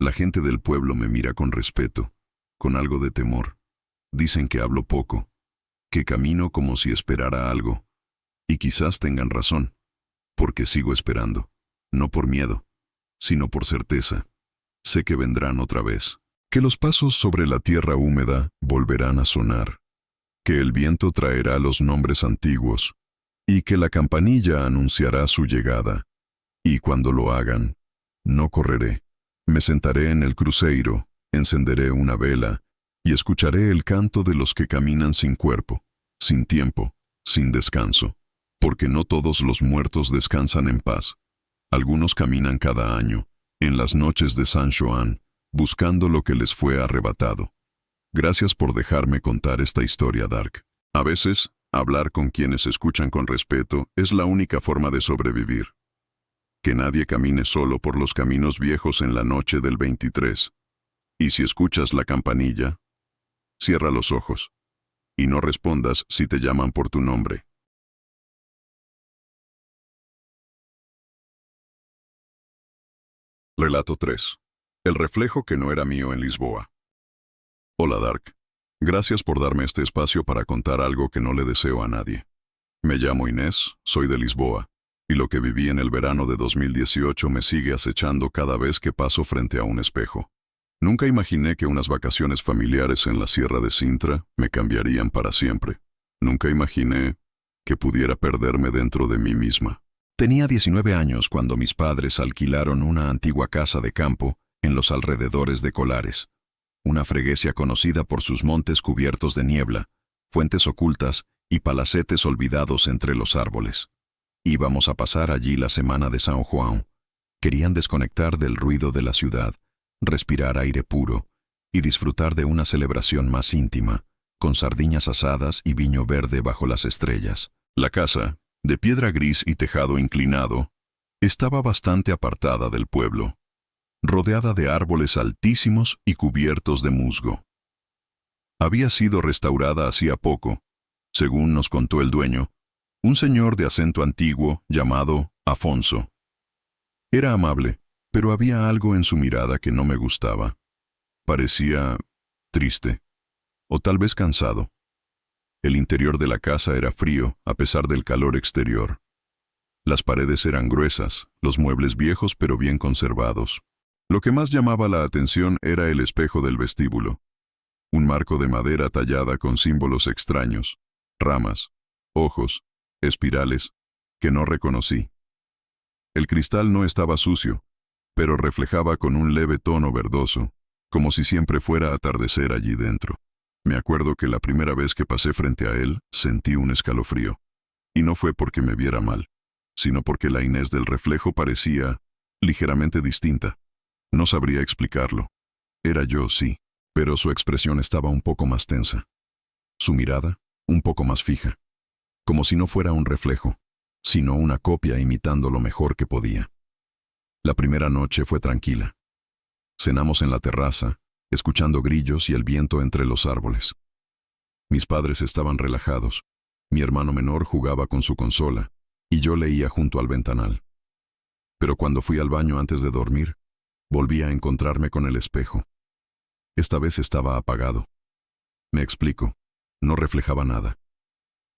La gente del pueblo me mira con respeto, con algo de temor. Dicen que hablo poco, que camino como si esperara algo, y quizás tengan razón, porque sigo esperando, no por miedo, sino por certeza. Sé que vendrán otra vez, que los pasos sobre la tierra húmeda volverán a sonar, que el viento traerá los nombres antiguos, y que la campanilla anunciará su llegada. Y cuando lo hagan, no correré. Me sentaré en el cruceiro, encenderé una vela, y escucharé el canto de los que caminan sin cuerpo, sin tiempo, sin descanso. Porque no todos los muertos descansan en paz. Algunos caminan cada año, en las noches de San Joan, buscando lo que les fue arrebatado. Gracias por dejarme contar esta historia, Dark. A veces, hablar con quienes escuchan con respeto es la única forma de sobrevivir. Que nadie camine solo por los caminos viejos en la noche del 23. Y si escuchas la campanilla, cierra los ojos. Y no respondas si te llaman por tu nombre. Relato 3. El reflejo que no era mío en Lisboa. Hola, Dark. Gracias por darme este espacio para contar algo que no le deseo a nadie. Me llamo Inés, soy de Lisboa, y lo que viví en el verano de 2018 me sigue acechando cada vez que paso frente a un espejo. Nunca imaginé que unas vacaciones familiares en la Sierra de Sintra me cambiarían para siempre. Nunca imaginé que pudiera perderme dentro de mí misma. Tenía 19 años cuando mis padres alquilaron una antigua casa de campo en los alrededores de Colares, una freguesia conocida por sus montes cubiertos de niebla, fuentes ocultas y palacetes olvidados entre los árboles. Íbamos a pasar allí la semana de San Juan. Querían desconectar del ruido de la ciudad, respirar aire puro y disfrutar de una celebración más íntima, con sardiñas asadas y viño verde bajo las estrellas. La casa, de piedra gris y tejado inclinado, estaba bastante apartada del pueblo, rodeada de árboles altísimos y cubiertos de musgo. Había sido restaurada hacía poco, según nos contó el dueño, un señor de acento antiguo llamado Afonso. Era amable, pero había algo en su mirada que no me gustaba. Parecía triste, o tal vez cansado. El interior de la casa era frío, a pesar del calor exterior. Las paredes eran gruesas, los muebles viejos pero bien conservados. Lo que más llamaba la atención era el espejo del vestíbulo. Un marco de madera tallada con símbolos extraños, ramas, ojos, espirales, que no reconocí. El cristal no estaba sucio, pero reflejaba con un leve tono verdoso, como si siempre fuera atardecer allí dentro. Me acuerdo que la primera vez que pasé frente a él, sentí un escalofrío. Y no fue porque me viera mal, sino porque la Inés del reflejo parecía ligeramente distinta. No sabría explicarlo. Era yo, sí, pero su expresión estaba un poco más tensa. Su mirada, un poco más fija. Como si no fuera un reflejo, sino una copia imitando lo mejor que podía. La primera noche fue tranquila. Cenamos en la terraza, escuchando grillos y el viento entre los árboles. Mis padres estaban relajados. Mi hermano menor jugaba con su consola, y yo leía junto al ventanal. Pero cuando fui al baño antes de dormir, volví a encontrarme con el espejo. Esta vez estaba apagado. Me explico, no reflejaba nada.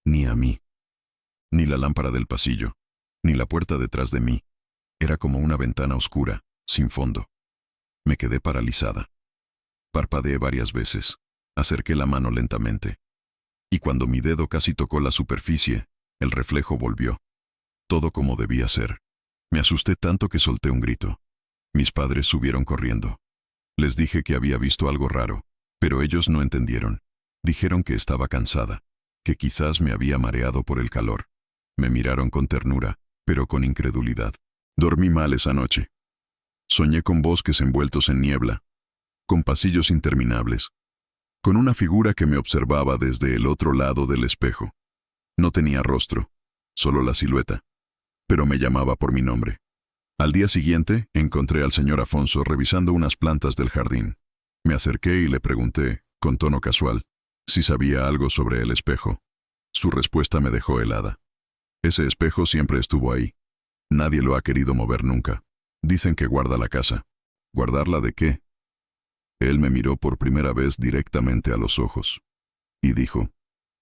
Ni a mí. Ni la lámpara del pasillo, ni la puerta detrás de mí. Era como una ventana oscura, sin fondo. Me quedé paralizada. Parpadeé varias veces, acerqué la mano lentamente. Y cuando mi dedo casi tocó la superficie, el reflejo volvió. Todo como debía ser. Me asusté tanto que solté un grito. Mis padres subieron corriendo. Les dije que había visto algo raro, pero ellos no entendieron. Dijeron que estaba cansada, que quizás me había mareado por el calor. Me miraron con ternura, pero con incredulidad. Dormí mal esa noche. Soñé con bosques envueltos en niebla, con pasillos interminables, con una figura que me observaba desde el otro lado del espejo. No tenía rostro, solo la silueta, pero me llamaba por mi nombre. Al día siguiente, encontré al señor Afonso revisando unas plantas del jardín. Me acerqué y le pregunté, con tono casual, si sabía algo sobre el espejo. Su respuesta me dejó helada. Ese espejo siempre estuvo ahí. Nadie lo ha querido mover nunca. Dicen que guarda la casa. ¿Guardarla de qué? Él me miró por primera vez directamente a los ojos. Y dijo,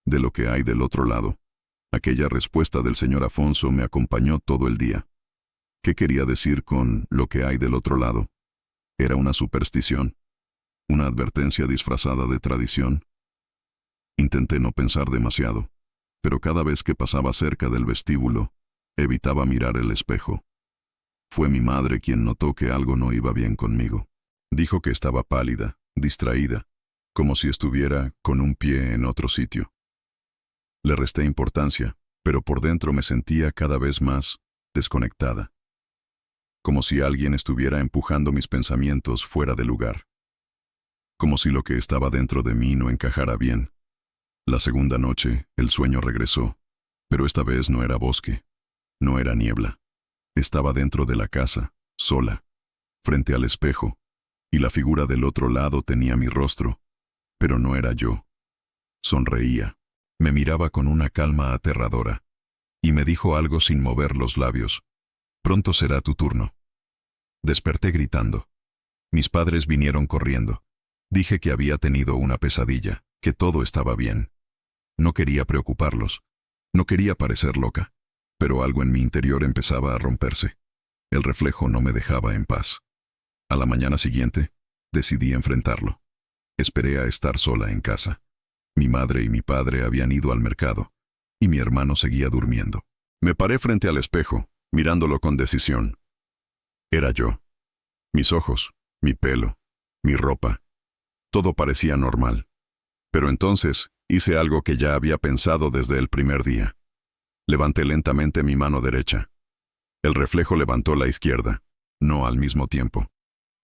de lo que hay del otro lado. Aquella respuesta del señor Afonso me acompañó todo el día. ¿Qué quería decir con lo que hay del otro lado? ¿Era una superstición? ¿Una advertencia disfrazada de tradición? Intenté no pensar demasiado, pero cada vez que pasaba cerca del vestíbulo, evitaba mirar el espejo. Fue mi madre quien notó que algo no iba bien conmigo. Dijo que estaba pálida, distraída, como si estuviera con un pie en otro sitio. Le resté importancia, pero por dentro me sentía cada vez más desconectada, como si alguien estuviera empujando mis pensamientos fuera de lugar, como si lo que estaba dentro de mí no encajara bien. La segunda noche, el sueño regresó, pero esta vez no era bosque, no era niebla. Estaba dentro de la casa, sola, frente al espejo, y la figura del otro lado tenía mi rostro, pero no era yo. Sonreía, me miraba con una calma aterradora, y me dijo algo sin mover los labios. Pronto será tu turno. Desperté gritando. Mis padres vinieron corriendo. Dije que había tenido una pesadilla, que todo estaba bien. No quería preocuparlos. No quería parecer loca. Pero algo en mi interior empezaba a romperse. El reflejo no me dejaba en paz. A la mañana siguiente, decidí enfrentarlo. Esperé a estar sola en casa. Mi madre y mi padre habían ido al mercado, y mi hermano seguía durmiendo. Me paré frente al espejo, mirándolo con decisión. Era yo. Mis ojos, mi pelo, mi ropa. Todo parecía normal. Pero entonces hice algo que ya había pensado desde el primer día. Levanté lentamente mi mano derecha. El reflejo levantó la izquierda, no al mismo tiempo,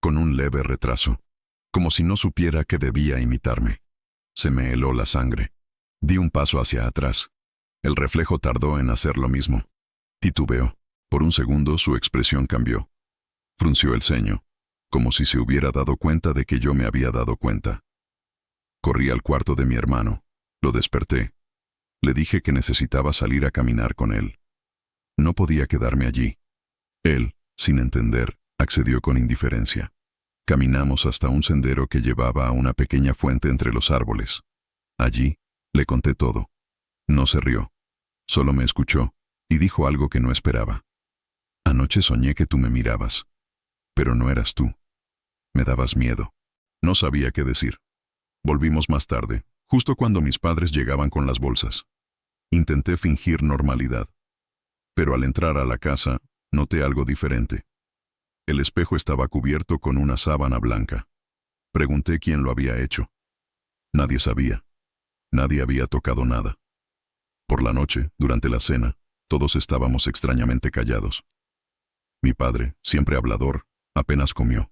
con un leve retraso, como si no supiera que debía imitarme. Se me heló la sangre. Di un paso hacia atrás. El reflejo tardó en hacer lo mismo. Titubeó. Por un segundo su expresión cambió. Frunció el ceño, como si se hubiera dado cuenta de que yo me había dado cuenta. Corrí al cuarto de mi hermano. Lo desperté. Le dije que necesitaba salir a caminar con él. No podía quedarme allí. Él, sin entender, accedió con indiferencia. Caminamos hasta un sendero que llevaba a una pequeña fuente entre los árboles. Allí, le conté todo. No se rió. Solo me escuchó, y dijo algo que no esperaba. Anoche soñé que tú me mirabas. Pero no eras tú. Me dabas miedo. No sabía qué decir. Volvimos más tarde, justo cuando mis padres llegaban con las bolsas. Intenté fingir normalidad. Pero al entrar a la casa, noté algo diferente. El espejo estaba cubierto con una sábana blanca. Pregunté quién lo había hecho. Nadie sabía. Nadie había tocado nada. Por la noche, durante la cena, todos estábamos extrañamente callados. Mi padre, siempre hablador, apenas comió.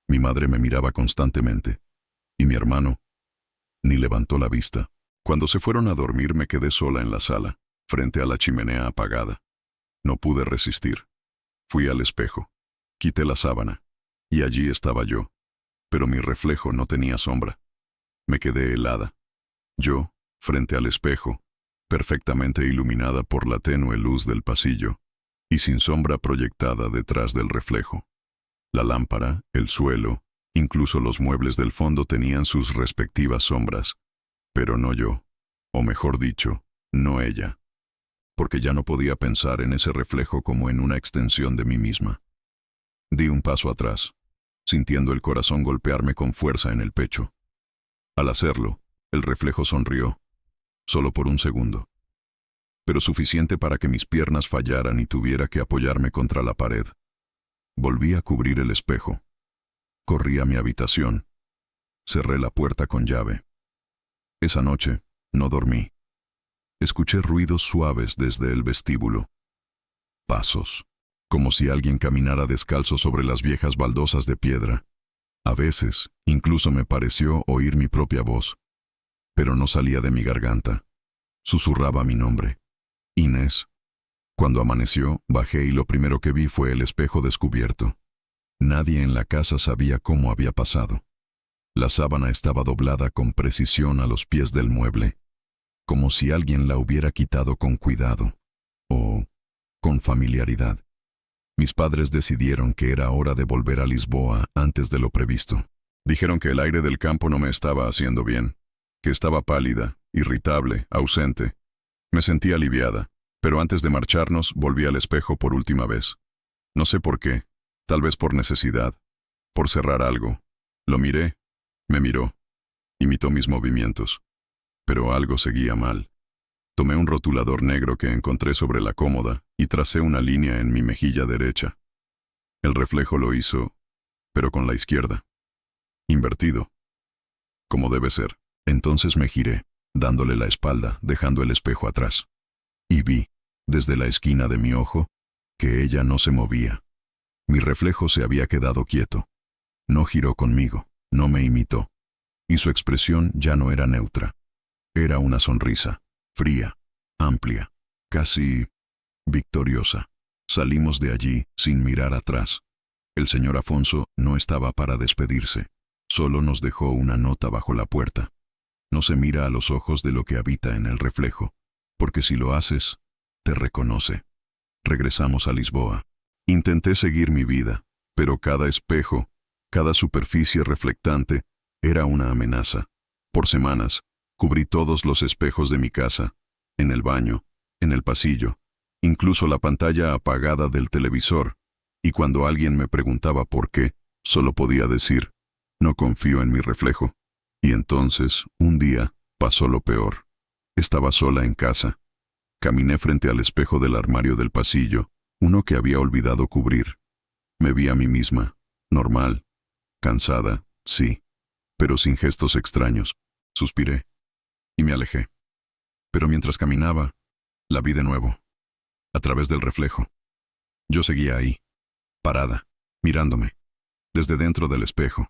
Mi madre me miraba constantemente. Y mi hermano ni levantó la vista. Cuando se fueron a dormir me quedé sola en la sala, frente a la chimenea apagada. No pude resistir. Fui al espejo. Quité la sábana. Y allí estaba yo. Pero mi reflejo no tenía sombra. Me quedé helada. Yo, frente al espejo, perfectamente iluminada por la tenue luz del pasillo, y sin sombra proyectada detrás del reflejo. La lámpara, el suelo, incluso los muebles del fondo tenían sus respectivas sombras, pero no yo, o mejor dicho, no ella, porque ya no podía pensar en ese reflejo como en una extensión de mí misma. Di un paso atrás, sintiendo el corazón golpearme con fuerza en el pecho. Al hacerlo, el reflejo sonrió, solo por un segundo, pero suficiente para que mis piernas fallaran y tuviera que apoyarme contra la pared. Volví a cubrir el espejo. Corrí a mi habitación. Cerré la puerta con llave. Esa noche, no dormí. Escuché ruidos suaves desde el vestíbulo. Pasos, como si alguien caminara descalzo sobre las viejas baldosas de piedra. A veces, incluso me pareció oír mi propia voz, pero no salía de mi garganta. Susurraba mi nombre. Inés. Cuando amaneció, bajé y lo primero que vi fue el espejo descubierto. Nadie en la casa sabía cómo había pasado. La sábana estaba doblada con precisión a los pies del mueble, como si alguien la hubiera quitado con cuidado, o con familiaridad. Mis padres decidieron que era hora de volver a Lisboa antes de lo previsto. Dijeron que el aire del campo no me estaba haciendo bien, que estaba pálida, irritable, ausente. Me sentí aliviada, pero antes de marcharnos volví al espejo por última vez. No sé por qué, tal vez por necesidad, por cerrar algo. Lo miré, me miró, imitó mis movimientos. pero algo seguía mal. Tomé un rotulador negro que encontré sobre la cómoda y tracé una línea en mi mejilla derecha. El reflejo lo hizo, pero con la izquierda. Invertido. Como debe ser. Entonces me giré, dándole la espalda, dejando el espejo atrás. Y vi, desde la esquina de mi ojo, que ella no se movía. Mi reflejo se había quedado quieto. No giró conmigo, no me imitó. Y su expresión ya no era neutra. Era una sonrisa, fría, amplia, casi victoriosa. Salimos de allí sin mirar atrás. El señor Afonso no estaba para despedirse. Solo nos dejó una nota bajo la puerta. No se mira a los ojos de lo que habita en el reflejo, porque si lo haces, te reconoce. Regresamos a Lisboa. Intenté seguir mi vida, pero cada espejo, cada superficie reflectante, era una amenaza. Por semanas, cubrí todos los espejos de mi casa, en el baño, en el pasillo, incluso la pantalla apagada del televisor, y cuando alguien me preguntaba por qué, solo podía decir, no confío en mi reflejo. Y entonces, un día, pasó lo peor. Estaba sola en casa. Caminé frente al espejo del armario del pasillo, uno que había olvidado cubrir. Me vi a mí misma, normal, cansada, sí, pero sin gestos extraños. Suspiré y me alejé. Pero mientras caminaba, la vi de nuevo, a través del reflejo. Yo seguía ahí, parada, mirándome, desde dentro del espejo.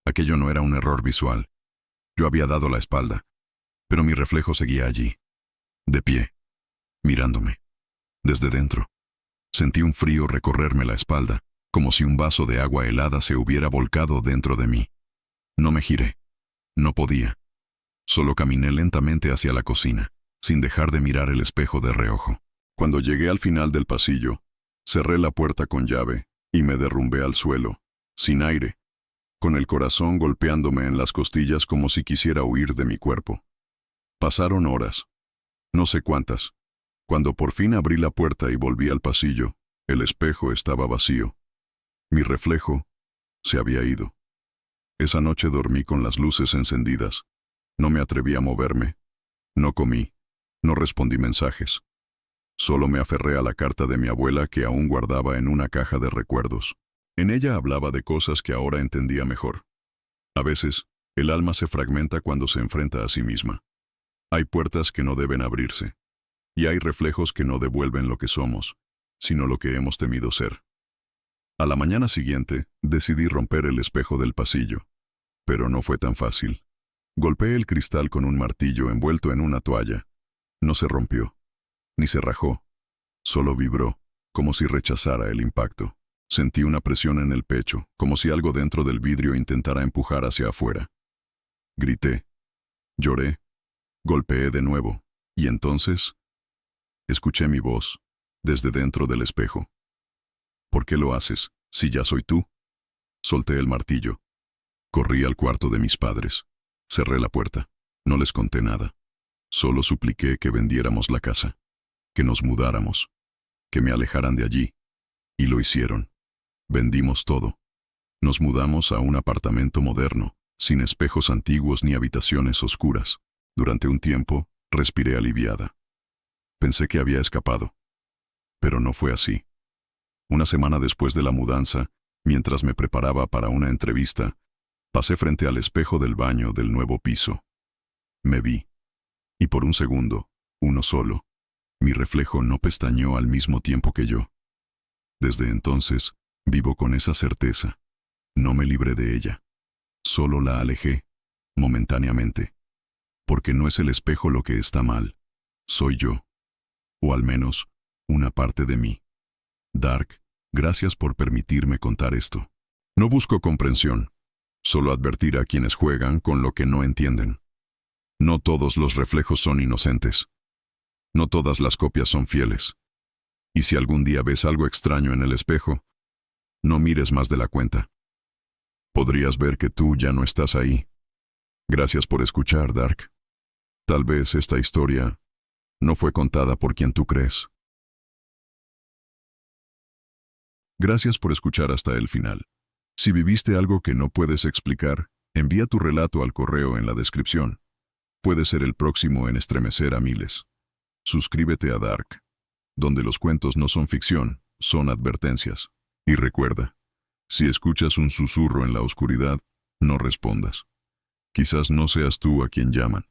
Aquello no era un error visual. Yo había dado la espalda, pero mi reflejo seguía allí, de pie, mirándome, desde dentro. Sentí un frío recorrerme la espalda, como si un vaso de agua helada se hubiera volcado dentro de mí. No me giré. No podía. Solo caminé lentamente hacia la cocina, sin dejar de mirar el espejo de reojo. Cuando llegué al final del pasillo, cerré la puerta con llave y me derrumbé al suelo, sin aire, con el corazón golpeándome en las costillas como si quisiera huir de mi cuerpo. Pasaron horas, no sé cuántas. Cuando por fin abrí la puerta y volví al pasillo, el espejo estaba vacío. Mi reflejo se había ido. Esa noche dormí con las luces encendidas. No me atreví a moverme. No comí. No respondí mensajes. Solo me aferré a la carta de mi abuela que aún guardaba en una caja de recuerdos. En ella hablaba de cosas que ahora entendía mejor. A veces, el alma se fragmenta cuando se enfrenta a sí misma. Hay puertas que no deben abrirse. Y hay reflejos que no devuelven lo que somos, sino lo que hemos temido ser. A la mañana siguiente, decidí romper el espejo del pasillo. Pero no fue tan fácil. Golpeé el cristal con un martillo envuelto en una toalla. No se rompió, ni se rajó. Solo vibró, como si rechazara el impacto. Sentí una presión en el pecho, como si algo dentro del vidrio intentara empujar hacia afuera. Grité. Lloré. Golpeé de nuevo. Y entonces, escuché mi voz, desde dentro del espejo. ¿Por qué lo haces, si ya soy tú? Solté el martillo. Corrí al cuarto de mis padres. Cerré la puerta. No les conté nada. Solo supliqué que vendiéramos la casa, que nos mudáramos, que me alejaran de allí. Y lo hicieron. Vendimos todo. Nos mudamos a un apartamento moderno, sin espejos antiguos ni habitaciones oscuras. Durante un tiempo, respiré aliviada. Pensé que había escapado. Pero no fue así. Una semana después de la mudanza, mientras me preparaba para una entrevista, pasé frente al espejo del baño del nuevo piso. Me vi. Y por un segundo, uno solo, mi reflejo no pestañeó al mismo tiempo que yo. Desde entonces, vivo con esa certeza. No me libré de ella. Solo la alejé, momentáneamente. Porque no es el espejo lo que está mal. Soy yo. O al menos, una parte de mí. Dark, gracias por permitirme contar esto. No busco comprensión. Solo advertir a quienes juegan con lo que no entienden. No todos los reflejos son inocentes. No todas las copias son fieles. Y si algún día ves algo extraño en el espejo, no mires más de la cuenta. Podrías ver que tú ya no estás ahí. Gracias por escuchar, Dark. Tal vez esta historia no fue contada por quien tú crees. Gracias por escuchar hasta el final. Si viviste algo que no puedes explicar, envía tu relato al correo en la descripción. Puede ser el próximo en estremecer a miles. Suscríbete a Dark, donde los cuentos no son ficción, son advertencias. Y recuerda, si escuchas un susurro en la oscuridad, no respondas. Quizás no seas tú a quien llaman.